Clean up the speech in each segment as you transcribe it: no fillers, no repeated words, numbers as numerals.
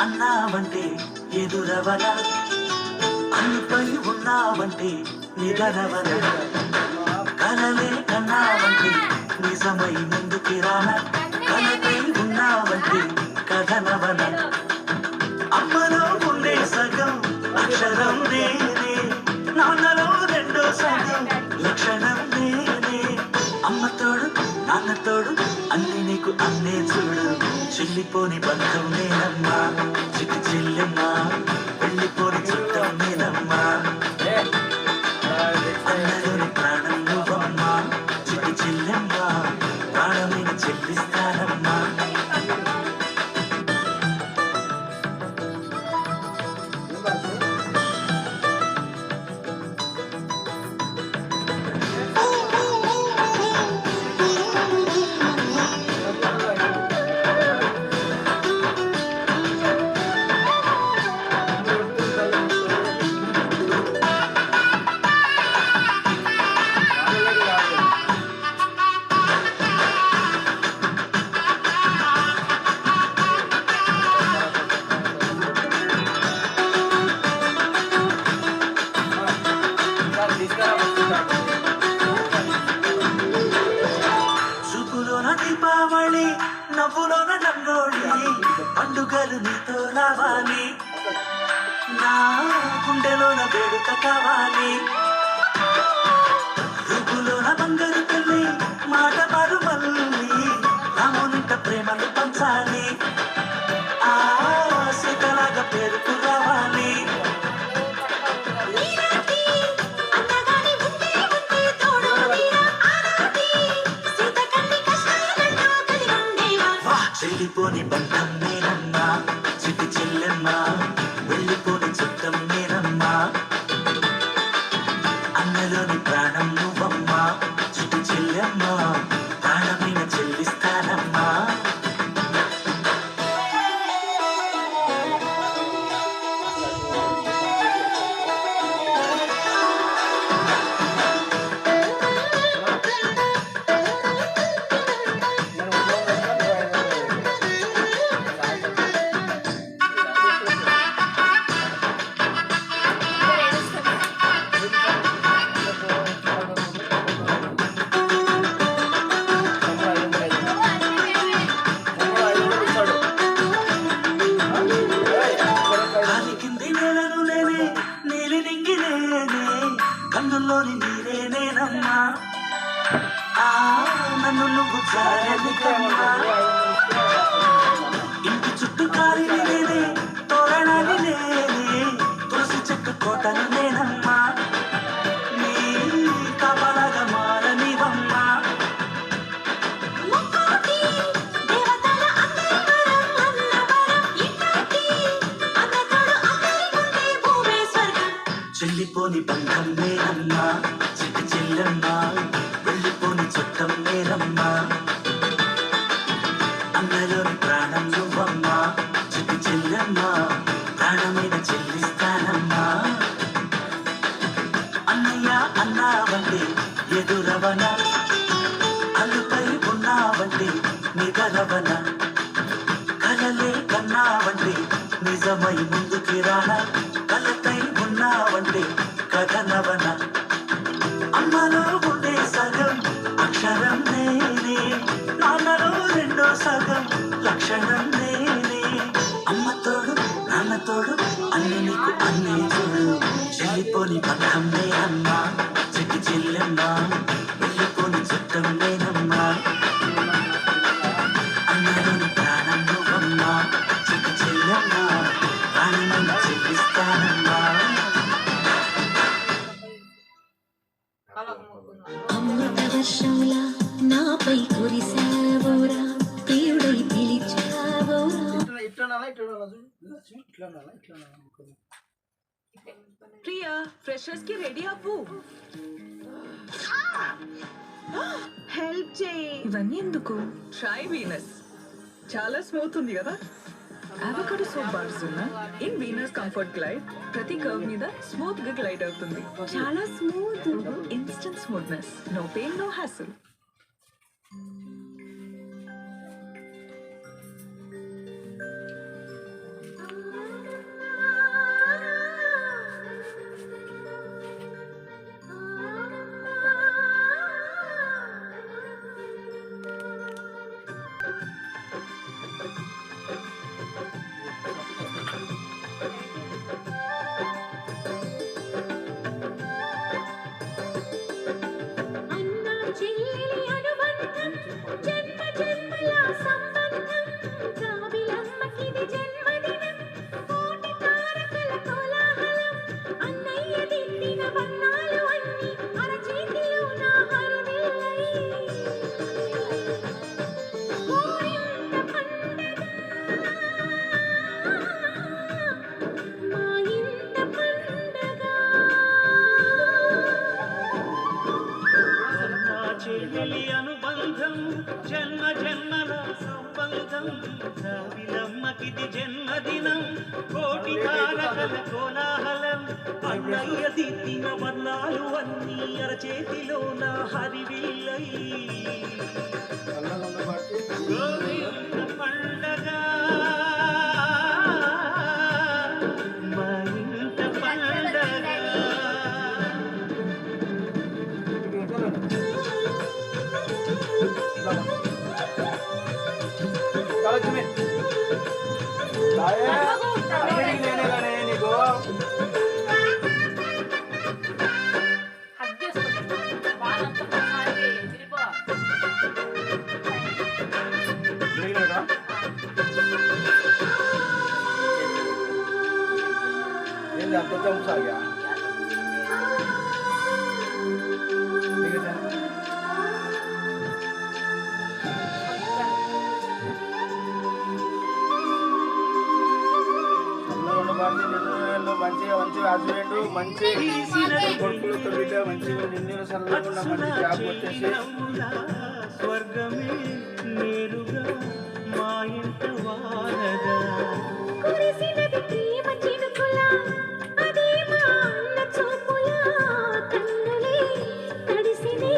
అన్నావంటే ఎదురవన, అన్నిపై ఉన్నావంటే నిగరవన, కలలే కన్నావంటే నిజమై ముందుకి రాన, కలపై ఉన్నావంటే కథనవన. అమ్మలో ఉండే సగం అక్షరం నేనే, నాన్నలో రెండో సగం లక్షణం నేనే. అమ్మ తోడు నాన్న తోడు అన్ని నీకు అన్నే చూడు, చెల్లిపోని బంధం నేనమ్మా చిట్టి చెల్లెమ్మా, వెళ్ళిపోని చుట్టం నేనమ్మా. అన్నలోని ప్రాణం నువ్వమ్మా చిట్టి చెల్లెమ్మా, ప్రాణమైన చెల్లిస్తానమ్మా. దీపావళి నవ్వులోన రంగోళి, పండుగలు నీతో రావాలి, నా గుండెలోన వేడుక కావాలి. రుగులోన బంగారు తల్లి మాట మారు మల్లి, రామునింట ప్రేమను పంచాలి, ఆ సీతలాగా పేరుకు రావాలి. చెల్లిపోని బంధం నేనమ్మా చిట్టి చెల్లెమ్మా, వెళ్ళిపోని చుట్టం నేనమ్మా. అన్నలోని ప్రాణం నువ్వమ్మా చిట్టి చెల్లెమ్మా, ప్రాణమైన చెల్లిస్తానమ్మా. కన్నుల్లోని నీరే నేనమ్మా, నన్ను నువ్వు చాలనికమ్మా. ఇంటి చుట్టూ కాలిని నేనే, తోరణాన్ని నేనే, తులసి చెట్టు కోటను నేనమ్మా, నీ కాపలాగా మారనివమ్మా. చెల్లిపోని బంధం నేనమ్మా చిట్టి చెల్లెమ్మా, వెళ్ళిపోని చుట్టం నేనమ్మా. అన్నలోని ప్రాణం నువ్వమ్మా చిట్టి చెల్లెమ్మా, ప్రాణమైన చెల్లిస్తానమ్మా. అన్నయ్య అన్నావంటే ఎదురవన, అల్లుపై ఉన్నావంటే నిగరవన, కలలే కన్నావంటే నిజమై ముందుకి రాన, కలతై ఉన్నావంటే కథనవన. అమ్మలో ఉండే సగం అక్షరం నేనే, నాన్నలో రెండో సగం లక్షణం నేనే. అమ్మ తోడు నాన్న తోడు అన్ని నీకు అన్నీ చూడు, చెల్లిపోని బంధం నేనమ్మా చిట్టి చెల్లెమ్మా, వెళ్ళిపోని చుట్టం నేనమ్మా. అన్నలోని ప్రాణం నువ్వమ్మా చిట్టి చెల్లెమ్మా, ప్రాణమైన చెల్లిస్తానమ్మా. అమృత వర్షంలా నాపై కురిసావోరా, దేవుడై పిలిచావోరా. ప్రియా ఫ్రెషర్స్ కి రెడీ అవ్వు. హెల్ప్ చేయి. ఇవన్నీ ఎందుకు? ట్రై వీనస్, చాలా స్మూత్ ఉంది కదా. అవకాడో సోప్ బార్స్ ఉన్న ఇన్ వీనస్ కంఫర్ట్ గ్లైడ్ ప్రతి కర్వ్ మీద స్మూత్ గా గ్లైడ్ అవుతుంది. చాలా smooth, instant smoothness, no pain no hassle. రావిలమ్మకిది జన్మదినం కోటి తారకల కోలాహలం అన్నయ్య దిద్దిన వర్ణాలు అన్నీ అరచేతిలోన హరివిల్లై గోవింద పండగ మా ఇంట పండగ आपको चमच आ गया మంచిగా మంచిగా హస్బెండ్ మంచి కొడుకులతో బిడ్డ మంచిగా నిండిన సరళకుండా మంచి జాబ్ వచ్చేసి స్వర్గమే నేరుగా మా ఇంట వారగా కురిసినది ప్రేమ చినుకులా అదే మా అన్న చూపులా కన్నులే తడిసినే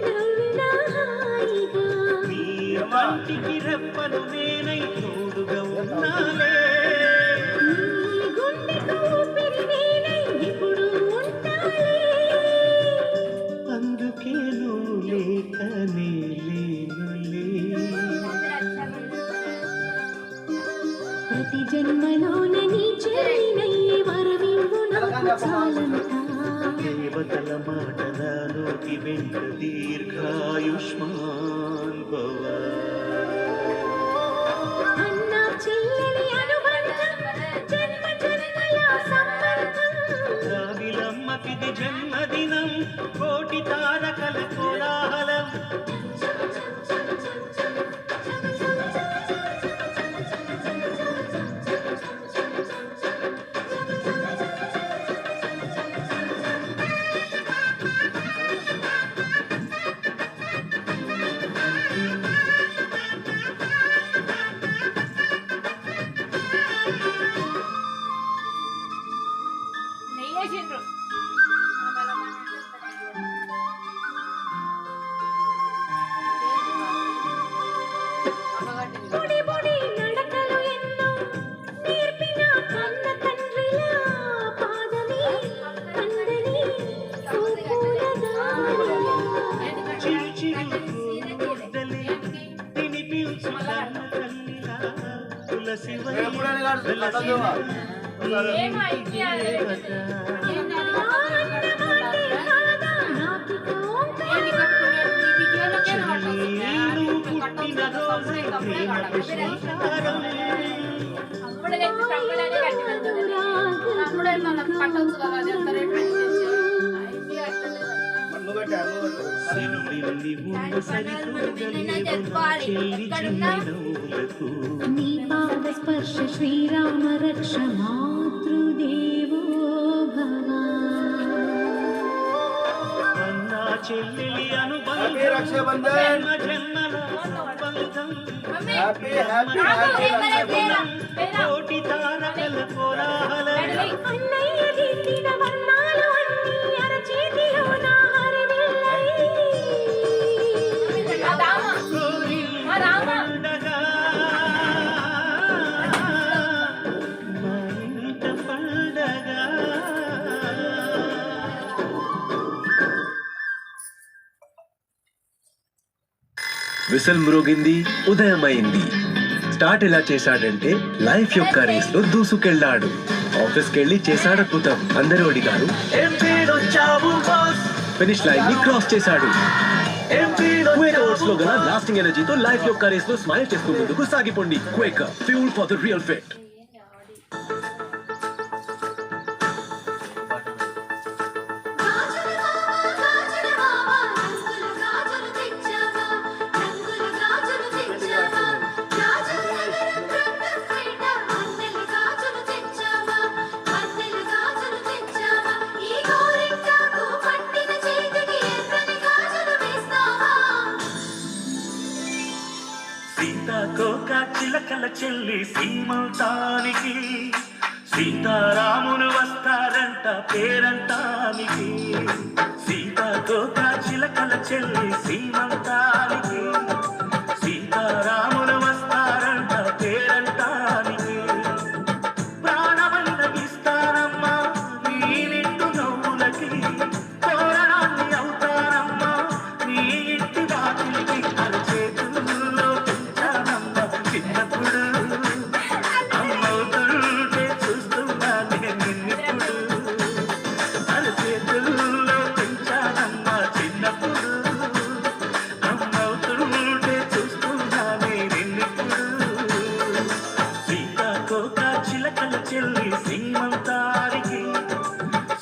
నవ్వినా హాయిగా మీ కంటికి రెప్పను నేనై తోడుగా ఉన్నాలే నీ గుండెకు ఊపిరి నేనై ఎప్పుడూ ఉంటాలే అందుకే నువ్వు లేకనే లేనులే ప్రతి జన్మలోన నీ చెల్లినయ్యే వరమివ్వు నాకు చాలంతా దేవతల మాటలలోకి వెంట దీర్ఘాయుష్మాన్ భవ అన్న చెల్లెలి అనుబంధం జన్మ జన్మల సంబంధం రావిలమ్మకిది జన్మదినం కోటి తారకల కోలాహలం పొడి పొడి నడకలు ఎన్నో నేర్పిన కన్న తండ్రిలా పాదమే కందని చూపుల దారిలా చిరు చిరు ముద్దలే తినిపించు కన్న తల్లిలా తులసి ఎప్పుడైనా కాదు కట్టదు పుట్టిన రోజే ప్రేమకు శ్రీకారం మన్ను కట్టే అన్ను సిరులిల్లి ముందు సరితూగలేవు నా చెల్లి చిన్ని నవ్వులకు నీ పాద స్పర్శ శ్రీరామ రక్ష మాతృదేవో భవ అన్నా చెల్లెలి అనుబంధం హ్యాపీ రక్షాబంధన్ జన్మ జన్మల సంబంధం హ్యాపీ హ్యాపీ హ్యాపీ కోటి తారకల కోలాహలం అన్నయ్య దిద్దిన వర్ణాలు అన్నీ అరచేతిలో నా హరివిల్లై పండగ మా ఇంట పండగ విసిల్ మ్రోగింది, ఉదయమైంది. స్టార్ట్ ఎలా చేశాడంటే లైఫ్ యొక్క రేస్ లో దూసుకెళ్లాడు. ఆఫీస్కి వెళ్ళి చేశాడద్భుతం. అందరూ అడిగారు ఫినిష్ లైన్ ని క్రాస్ చేశాడు. క్వేక్ ఓట్స్ లో గల లాస్టింగ్ ఎనర్జీతో లైఫ్ యొక్క రేస్ లో స్మైల్ చేస్తూ ముందుకు సాగిపోండి. Quake fuel for the real fit. సీతాకోక చిల చిలకల చెల్లి సీమంతానికి సీతారాములు వస్తారంట పేరంటానికి సీతాకోక చిలకల చెల్లి సీమంతానికి సీతారాములు వస్తారంట పేరంటానికి ప్రాణమైన ఇస్తారమ్మా నీ నిండు నవ్వులకి తోరణాన్ని అవుతారమ్మా నీ ఇంటి వాకిలికి అరచేతుల్లో పెంచానమ్మా చిన్నప్పుడు అమ్మవుతుంటే చూస్తున్నా నేను నిన్నిప్పుడు అరచేతుల్లో పెంచానమ్మా చిన్నప్పుడు అమ్మవుతుంటే చూస్తున్నా నేను నిన్నిప్పుడు సీతాకోక చిలకల చెల్లి సీమంతానికి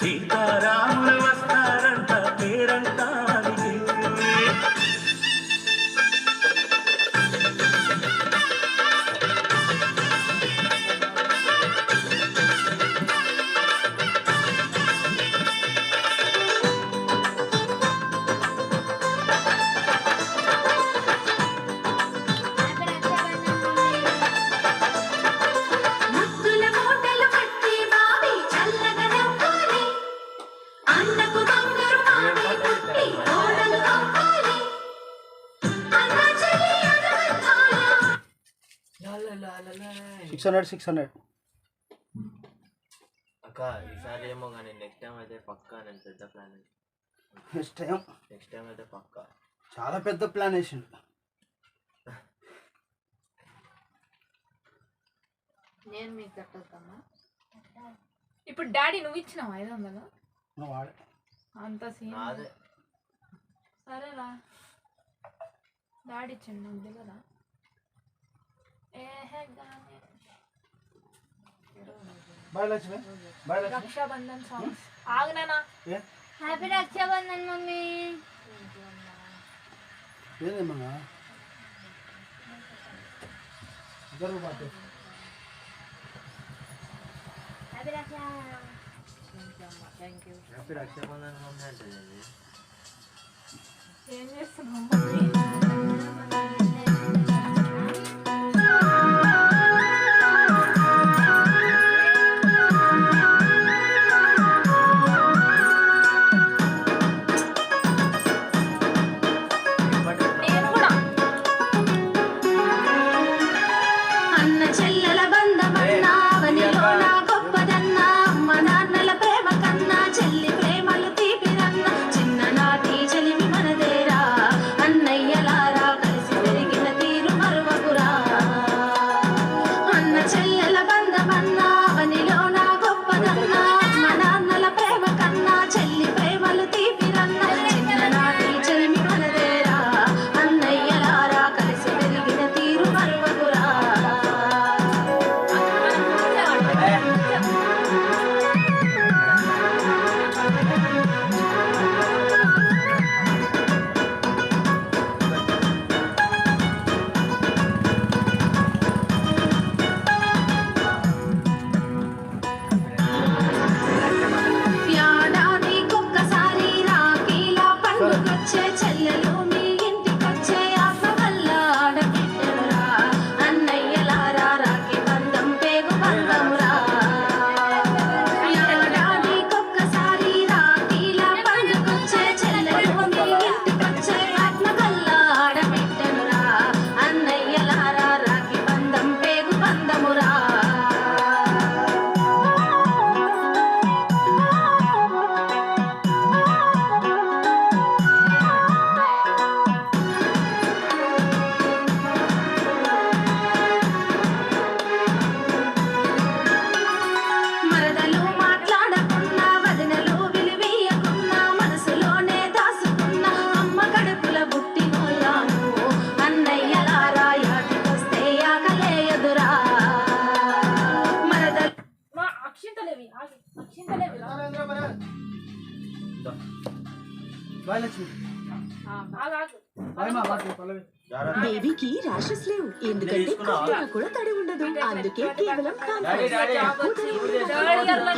సీతారాములు వస్తారంట పేరంటానికి ముద్దుల మూటలు కట్టి బావి చల్లగా నవ్వాలి అన్నకు బంగారు మామి పుట్టి కోడలు అవ్వాలి అన్న చెల్లి అనుబంధాల 600 అక్క ఈసారి ఏమో కానీ నెక్స్ట్ టైం అయితే పక్కా నేను పెద్ద ప్లాన్ నెక్స్ట్ టైం అయితే పక్కా చాలా పెద్ద ప్లాన్ వేసిండు. నేను మీకు కట్టొద్దమ్మా. ఇప్పుడు డాడీ నువ్వు ఇచ్చినావు 500 నువ్వు వాడే అంత సీన్ నాదే సరేరా డాడీ ఇచ్చిండు నాకు తెలియదా ఏహే గానే bye Lakshmi bye Lakshmi Rakshabandhan songs ఆగనా ఏ హ్యాపీ రక్షాబంధన్ మమ్మీ. ఏందేమన్నా ఇద్దరు పాటు హ్యాపీ రక్షా. హ్యాపీ రక్షాబంధన్ మమ్మీ అంటే ఏం చేస్తున్నావు మమ్మీ? నేను కూడా అన్న చెల్లెల బంధమన్నా అవనిలో నా గొప్పదన్నా అమ్మ నాన్నల ప్రేమ కన్నా చెల్లి ప్రేమలు తీపిరన్నా చిన్ననాటి చెలిమి మనదేరా అన్నయ్యలారా కలిసి పెరిగిన తీరు మరువకురా అన్న చెల్లెల బంధమన్నా అవనిలో నా గొప్పదన్నా అమ్మ నాన్నల ప్రేమ కన్నా చెల్లి ప్రేమలు తీపిరన్నా చిన్ననాటి చెలిమి మనదేరా అన్నయ్యలారా కలిసి పెరిగిన తీరు మరువకురా ఏడాదికొక్కసారి రాఖీలా పండుగొచ్చే చెల్లెలు మీ ఇంటికొచ్చే ఆత్మ వల్ల ఆడబిడ్డలురా అన్నయ్యలారా రాఖీ బంధం పేగు బంధమురా ఏడాదికొక్కసారి రాఖీలా పండుగొచ్చే చెల్లెలు మీ ఇంటికొచ్చే ఆత్మ వల్ల ఆడబిడ్డలురా అన్నయ్యలారా రాఖీ బంధం పేగు బంధమురా మరదలు మాట్లాడకున్నా వదినలు విలువీయకున్నా మనసులోనే దాసుకున్నా అమ్మ కడుపుల పుట్టినోళ్ళాను అన్నయ్యలారా యాటికొస్తే ఆకలేయదురా మరదలు మా అక్షింతలేవి ఆగి అక్షింతలేవి బాయ్ లక్ష్మి ఆగు బాయ్ మా బాయ్ పల్లవి బేబీకి ర్యాషెస్ లేవు ఎందుకంటే కొద్దిగా కూడా తడి ఉండదు అందుకే కేవలం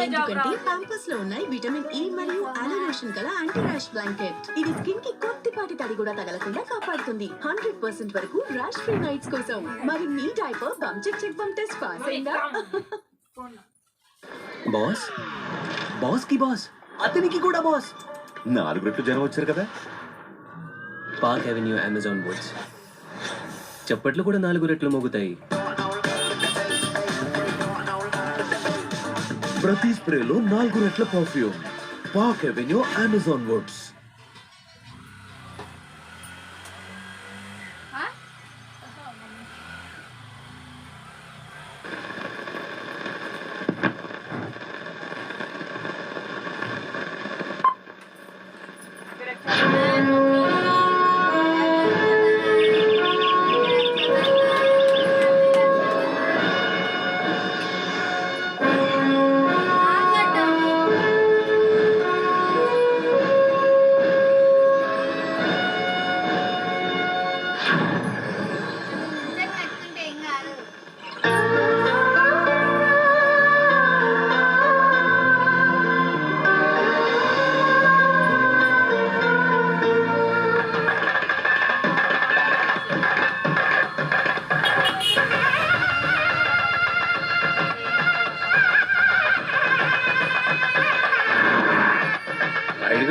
ఎందుకంటే పాంపర్స్ లో ఉన్నాయి విటమిన్ ఇ మరియు అలనేషన్ గల యాంటీ ర్యాష్ బ్లాంకెట్ ఇది స్కిన్ కి కొద్దిపాటి తడి కూడా తగలకుండా కాపాడుతుంది 100% వరకు ర్యాష్ ఫ్రీ నైట్స్ కోసం మరి మీ diaper bum check test pass అయిందా బాస్ బాస్ కి బాస్ అతనికి కూడా బాస్ 4 రెట్లు జనం వచ్చారు కదా. పార్క్ అవెన్యూ అమెజాన్ వుడ్స్ చప్పట్లు కూడా 4 రెట్లు మోగుతాయి. ప్రతి స్ప్రేలో 4 రెట్ల perfume. Park avenue Amazon Woods.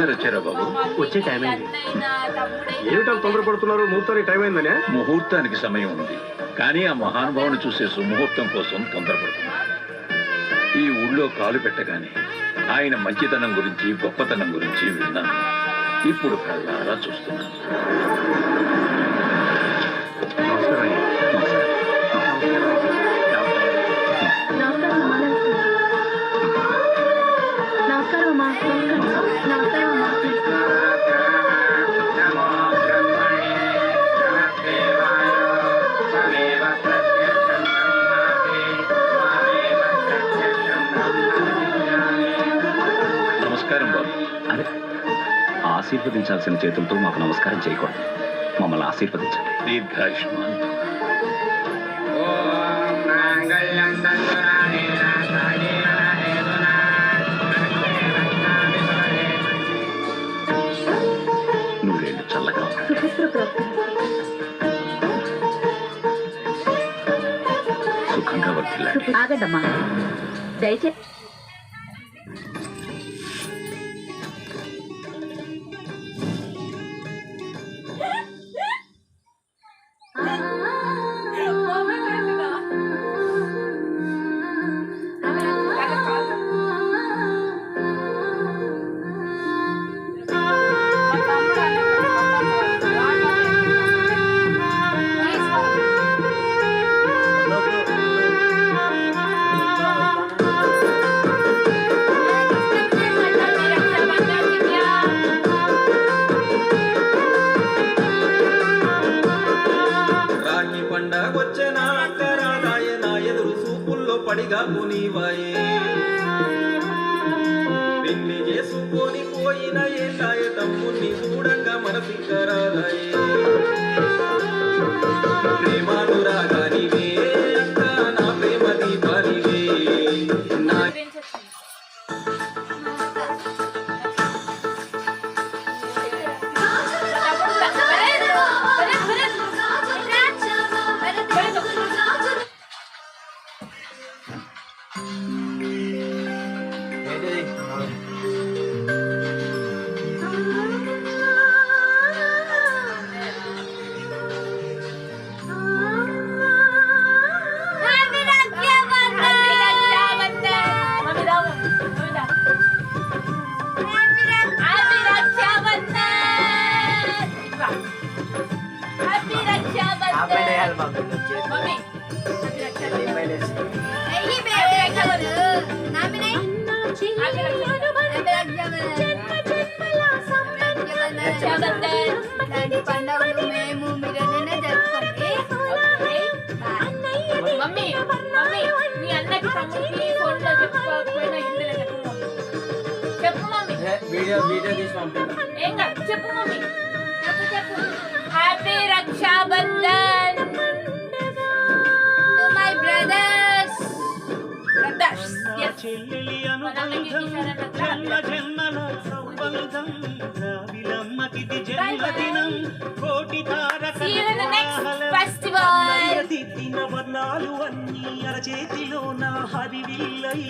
వచ్చారా బాబు? వచ్చే టైం అయింది. ఏమిటో తొందరపడుతున్నారు? ముహూర్తానికి టైం అయిందనే? ముహూర్తానికి సమయం ఉంది, కానీ ఆ మహానుభావుని చూసే సుముహూర్తం కోసం తొందరపడుతున్నారు. ఈ ఊళ్ళో కాలు పెట్టగానే ఆయన మంచితనం గురించి గొప్పతనం గురించి విన్నాను. ఇప్పుడు కళ్ళారా చూస్తున్నాను. నమస్కారం బాబు. అదే ఆశీర్వదించాల్సిన చేతులతో మాకు నమస్కారం చేయకూడదు. మమ్మల్ని ఆశీర్వదించండి. దీర్ఘాయుష్మాన్. నువ్వేళ్ళు చల్లగా సుఖంగా వర్తిల్లాడు. ఆగండమ్మా దయచేసి పడిగా కొనివాయే పెళ్లి చేసుకొని పోయిన ఏటాయ తమ్ముని చూడంగా మనసిక్కరాదాయే ప్రేమానురాగానివే అక్క నా ప్రేమ దీపానివే నా పండుగలు మేము మీరనే జరుపుకోండి. మమ్మీ మమ్మీ మీ అన్నకి తమ్ముడికి ఫోన్లో చెప్పుకోకపోయినా ఇందులో చెప్పు చెప్పు మమ్మీ. వీడియో తీసి పంపిద్దాం. ఏం కాదు చెప్పు మమ్మీ చెప్పు చెప్పు. Happy Rakshabandhan to my brothers. చెల్లెలి అనుబంధం జన్మ జన్మల సంబంధం రావిలమ్మకిది జన్మదినం కోటి See you in the next festival. దిద్దిన వర్ణాలు అన్నీ అరచేతిలో నా హరివిల్లై